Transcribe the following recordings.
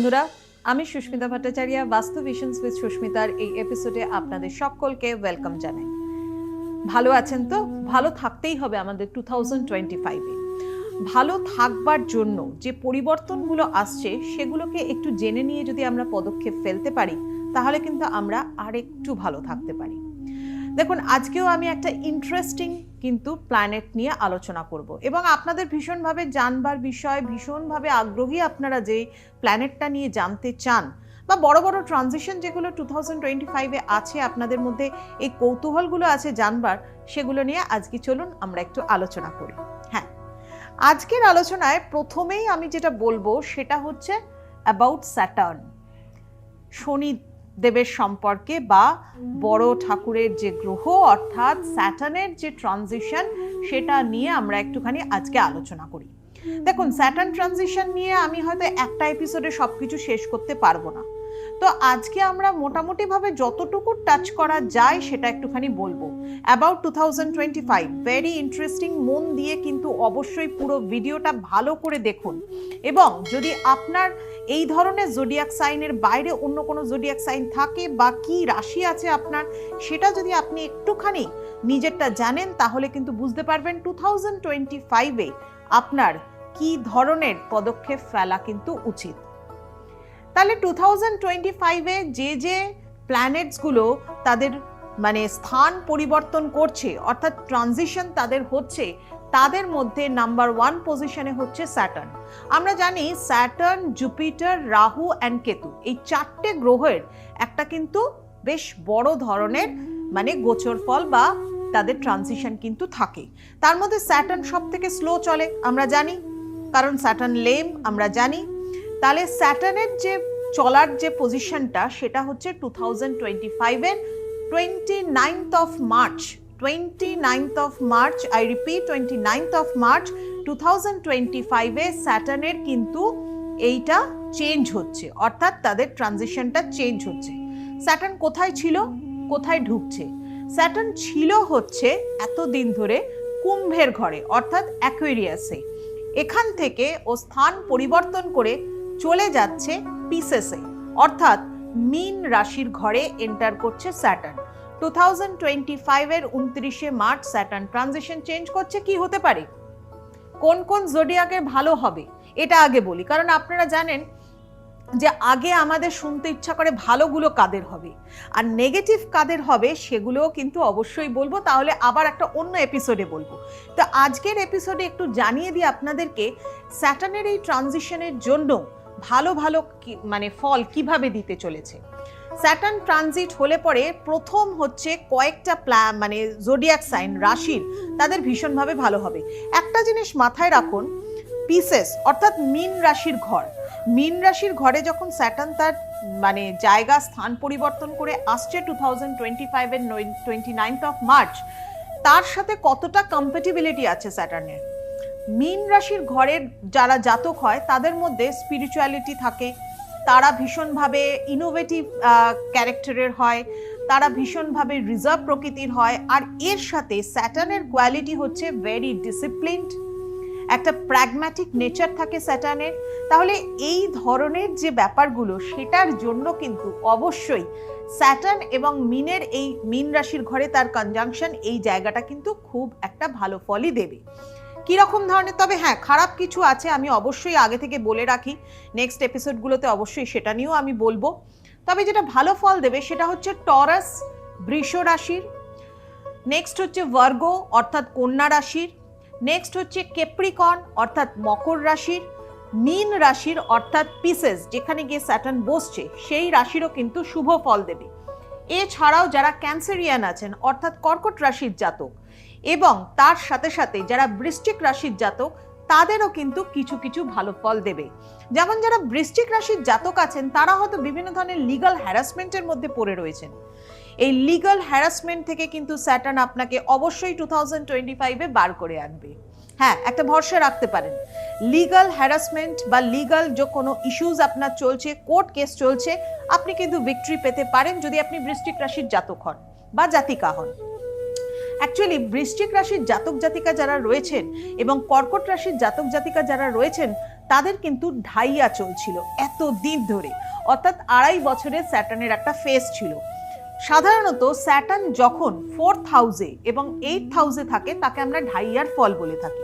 বন্ধুরা, আমি সুস্মিতা ভট্টাচার্য, বাস্তু ভিশনস উইথ সুস্মিতার এই এপিসোডে আপনাদের সকলকে ওয়েলকাম জানাই। ভালো আছেন তো? ভালো থাকতেই হবে আমাদের 2025-এ। ভালো থাকবার জন্য যে পরিবর্তনগুলো আসছে সেগুলোকে একটু জেনে নিয়ে যদি আমরা পদক্ষেপ ফেলতে পারি তাহলে কিন্তু আমরা আরেকটু ভালো থাকতে পারি। দেখুন, আজকেও আমি একটা ইন্টারেস্টিং কিন্তু প্ল্যানেট নিয়ে আলোচনা করব এবং আপনাদের ভীষণভাবে জানবার বিষয়, ভীষণভাবে আগ্রহী আপনারা যে প্ল্যানেটটা নিয়ে জানতে চান বা বড় বড় ট্রানজিশন যেগুলো 2025-এ আছে আপনাদের মধ্যে এই কৌতূহলগুলো আছে জানবার, সেগুলো নিয়ে আজকে চলুন আমরা একটু আলোচনা করি। হ্যাঁ, আজকের আলোচনায় প্রথমেই আমি যেটা বলবো সেটা হচ্ছে অ্যাবাউট স্যাটার্ন, শনি দেবের সম্পর্কে বা বড় ঠাকুরের যে গ্রহ অর্থাৎ স্যাটার্নের যে ট্রানজিশন সেটা নিয়ে আমরা একটুখানি আজকে আলোচনা করি। দেখুন, স্যাটার্ন ট্রানজিশন নিয়ে আমি হয়তো একটা এপিসোডে সবকিছু শেষ করতে পারবো না, তো আজকে আমরা মোটামুটিভাবে যতটুকু টাচ করা যায় সেটা একটুখানি বলবো অ্যাবাউট 2025। ভেরি ইন্টারেস্টিং, মন দিয়ে কিন্তু অবশ্যই পুরো ভিডিওটা ভালো করে দেখুন এবং যদি আপনার এই ধরনের জোডিয়াক সাইনের বাইরে অন্য কোনো জোডিয়াক সাইন থাকে বা কি রাশি আছে আপনার, সেটা যদি আপনি একটুখানি নিজেরটা জানেন তাহলে কিন্তু বুঝতে পারবেন 2025-এ আপনার কি ধরনের পদক্ষেপ ফেলা কিন্তু উচিত। তাহলে 2025-এ যে প্ল্যানেটসগুলো তাদের স্থান পরিবর্তন করছে অর্থাৎ ট্রানজিশন তাদের হচ্ছে, তাদের মধ্যে নাম্বার 1 পজিশনে হচ্ছে স্যাটার্ন। আমরা জানি Saturn, Jupiter, Rahu and Ketu, এই 4টে গ্রহের একটা কিন্তু বেশ বড় ধরনের গোচর ফল বা তাদের ট্রানজিশন কিন্তু থাকে। তার মধ্যে স্যাটার্ন সব থেকে স্লো চলে আমরা জানি, কারণ স্যাটার্ন লেম আমরা জানি। তাহলে স্যাটার্নের যে চলার যে পজিশনটা সেটা হচ্ছে 2025-এর 29th of March, 29th of March, I repeat 29th of March 2025-এ স্যাটার্নের কিন্তু এইটা চেঞ্জ হচ্ছে, অর্থাৎ তাদের ট্রানজিশনটা চেঞ্জ হচ্ছে। স্যাটার্ন কোথায় ছিল, কোথায় ঢুকছে? স্যাটার্ন ছিল হচ্ছে এতদিন ধরে কুম্ভের ঘরে অর্থাৎ অ্যাকুয়ারিয়াসে। এখান থেকে ও স্থান পরিবর্তন করে চলে যাচ্ছে পিসেসে অর্থাৎ মীন রাশির ঘরে এন্টার করছে স্যাটার্ন। 2025-এর 29শে মার্চ স্যাটার্ন ট্রানজিশন চেঞ্জ করছে। কি হতে পারে, কোন কোন জোডিয়াকের ভালো হবে এটা আগে বলি, কারণ আপনারা জানেন যে আগে আমাদের শুনতে ইচ্ছা করে ভালোগুলো কাদের হবে আর নেগেটিভ কাদের হবে সেগুলোও কিন্তু অবশ্যই বলবো, তাহলে আবার একটা অন্য এপিসোডে বলবো। তো আজকের এপিসোডে একটু জানিয়ে দিই আপনাদেরকে স্যাটার্নের এই ট্রানজিশনের জন্য ভালো ভালো ফল কিভাবে দিতে চলেছে। স্যাটার্ন ট্রানজিট হলে পরে প্রথম হচ্ছে কয়েকটা জোডিয়াক সাইন রাশির তাদের ভীষণভাবে ভালো হবে। একটা জিনিস মাথায় রাখুন, পিসেস অর্থাৎ মীন রাশির ঘর, মীন রাশির ঘরে যখন স্যাটার্ন তার জায়গা স্থান পরিবর্তন করে আসছে 2025-এর 29th of March, তার সাথে কতটা কম্প্যাটিবিলিটি আছে স্যাটার্নের। মীন রাশির ঘরের যারা জাতক হয় তাদের মধ্যে স্পিরিচুয়ালিটি থাকে, তারা ভীষণভাবে ইনোভেটিভ ক্যারেক্টারের হয়, তারা ভীষণভাবে রিজার্ভ প্রকৃতির হয়, আর এর সাথে স্যাটার্নের কোয়ালিটি হচ্ছে ভেরি ডিসিপ্লিনড, একটা প্র্যাগম্যাটিক নেচার থাকে স্যাটার্নের। তাহলে এই ধরনের যে ব্যাপারগুলো সেটার জন্য কিন্তু অবশ্যই স্যাটার্ন এবং মিনের এই মীন রাশির ঘরে তার কনজাংশন এই জায়গাটা কিন্তু খুব একটা ভালো ফলই দেবে। কিরকম ধরনের, তবে হ্যাঁ খারাপ কিছু আছে, আমি অবশ্যই আগে থেকে বলে রাখি, নেক্সট এপিসোডগুলোতে অবশ্যই সেটা নিয়েও আমি বলবো। তবে যেটা ভালো ফল দেবে সেটা হচ্ছে টরাস, বৃষ রাশির, নেক্সট হচ্ছে ভার্গ অর্থাৎ কন্যা রাশির, নেক্সট হচ্ছে ক্যাপ্রিকর্ন অর্থাৎ মকর রাশির, মীন রাশির অর্থাৎ পিসেস যেখানে গিয়ে স্যাটার্ন বসছে সেই রাশিরও কিন্তু শুভ ফল দেবে। এছাড়াও যারা ক্যান্সারিয়ান আছেন অর্থাৎ কর্কট রাশির জাতক এবং তার সাথে সাথে যারা বৃশ্চিক রাশির জাতক তাদেরও কিন্তু কিছু কিছু ভালো ফল দেবে। যেমন যারা বৃশ্চিক রাশির জাতক আছেন তারা হয়তো বিভিন্ন ধরনের লিগাল হ্যারাসমেন্টের মধ্যে পড়ে রয়েছেন, এই লিগাল হ্যারাসমেন্ট থেকে কিন্তু স্যাটার্ন আপনাকে অবশ্যই 2025-এ বার করে আনবে। হ্যাঁ, একটা ভরসা রাখতে পারেন, লিগাল হ্যারাসমেন্ট বা লিগাল যে কোনো ইস্যুজ আপনার চলছে, কোর্ট কেস চলছে, আপনি কিন্তু ভিক্টরি পেতে পারেন যদি আপনি বৃশ্চিক রাশির জাতক হন বা জাতিকা হন। অ্যাকচুয়ালি বৃশ্চিক রাশির জাতক জাতিকা যারা রয়েছেন এবং কর্কট রাশির জাতক জাতিকা যারা রয়েছেন তাদের কিন্তু ঢাইয়া চলছিল এত দিন ধরে, অর্থাৎ 2.5 বছরের স্যাটার্নের একটা ফেজ ছিল। সাধারণত স্যাটার্ন যখন 4th হাউসে এবং 8th হাউসে থাকে তাকে আমরা ঢাইয়ার ফল বলে থাকি।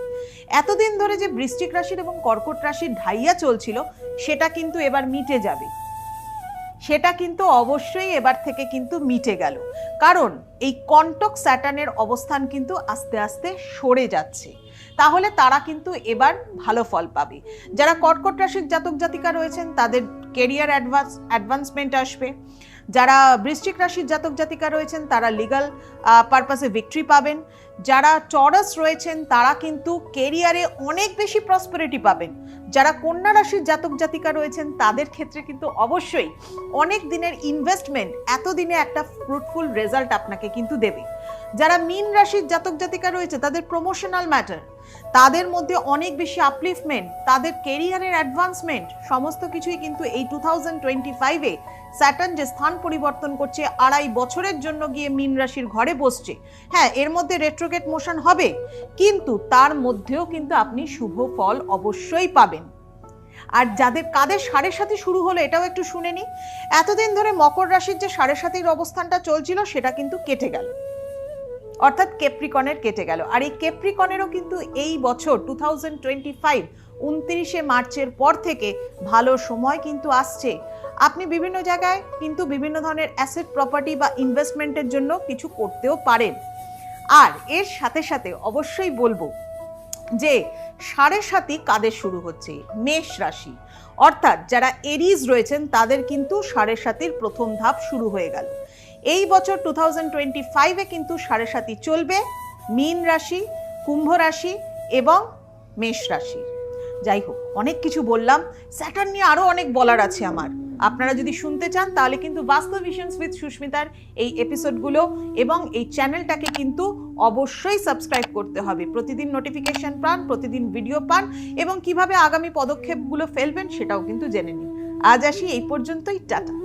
এতদিন ধরে যে বৃশ্চিক রাশির এবং কর্কট রাশির ঢাইয়া চলছিল সেটা কিন্তু এবার মিটে যাবে, সেটা কিন্তু অবশ্যই এবার থেকে কিন্তু মিটে গেল, কারণ এই কন্টক স্যাটার্নের অবস্থান কিন্তু আস্তে আস্তে সরে যাচ্ছে। তাহলে তারা কিন্তু এবার ভালো ফল পাবে। যারা কর্কট রাশির জাতক জাতিকা রয়েছেন তাদের কেরিয়ার অ্যাডভান্সমেন্ট আসবে। যারা বৃশ্চিক রাশির জাতক জাতিকা রয়েছেন তারা লিগাল পারপাসে ভিক্টরি পাবেন। যারা টরাস রয়েছেন তারা কিন্তু কেরিয়ারে অনেক বেশি প্রসপেরিটি পাবেন। যারা কন্যা রাশির জাতক জাতিকা রয়েছেন তাদের ক্ষেত্রে কিন্তু অবশ্যই অনেক দিনের ইনভেস্টমেন্ট এতদিনে একটা ফ্রুটফুল রেজাল্ট আপনাকে কিন্তু দেবে। যারা মীন রাশির জাতক জাতিকা রয়েছে তাদের প্রমোশনাল ম্যাটার, তাদের মধ্যে অনেক বেশি আপলিফমেন্ট, তাদের কেরিয়ারের অ্যাডভান্সমেন্ট সমস্ত কিছুই কিন্তু এই 2025-এ স্যাটার্ন যে স্থান পরিবর্তন করছে 2.5 বছরের জন্য গিয়ে মীন রাশির ঘরে বসছে। হ্যাঁ, এর মধ্যে রেট্রোগেট মোশন হবে, কিন্তু তার মধ্যেও কিন্তু আপনি শুভ ফল অবশ্যই পাবেন। আর কাদের 7.5 শুরু হলো এটাও একটু শুনে নি। এতদিন ধরে মকর রাশির যে 7.5 অবস্থানটা চলছিল সেটা কিন্তু কেটে গেল, অর্থাৎ ক্যাপ্রিকনের কেটে গেল। আর এই ক্যাপ্রিকনেরও কিন্তু এই বছর 2025 29শে মার্চের পর থেকে ভালো সময় কিন্তু আসছে। আপনি বিভিন্ন জায়গায় কিন্তু বিভিন্ন ধরনের অ্যাসেট প্রপার্টি বা ইনভেস্টমেন্টের জন্য কিছু করতেও পারেন। আর এর সাথে সাথে অবশ্যই বলবো যে 7.5 কাদের শুরু হচ্ছে, মেষ রাশি, অর্থাৎ যারা এরিজ রয়েছেন তাদের কিন্তু 7.5 প্রথম ধাপ শুরু হয়ে গেল। এই বছর 2025-এ কিন্তু 7.5 চলবে মীন রাশি, কুম্ভ রাশি এবং মেষ রাশি। যাই হোক, অনেক কিছু বললাম, স্যাটার্ন নিয়ে আরো অনেক বলার আছে আমার। আপনারা যদি শুনতে চান তাহলে কিন্তু বাস্তব ভিশনস উইথ সুস্মিতার এই এপিসোডগুলো এবং এই চ্যানেলটাকে কিন্তু অবশ্যই সাবস্ক্রাইব করতে হবে। প্রতিদিন নোটিফিকেশন পান, প্রতিদিন ভিডিও পান এবং কিভাবে আগামী পদক্ষেপগুলো ফেলবেন সেটাও কিন্তু জেনে নিন। আজ আসি এই পর্যন্তই, টাটা।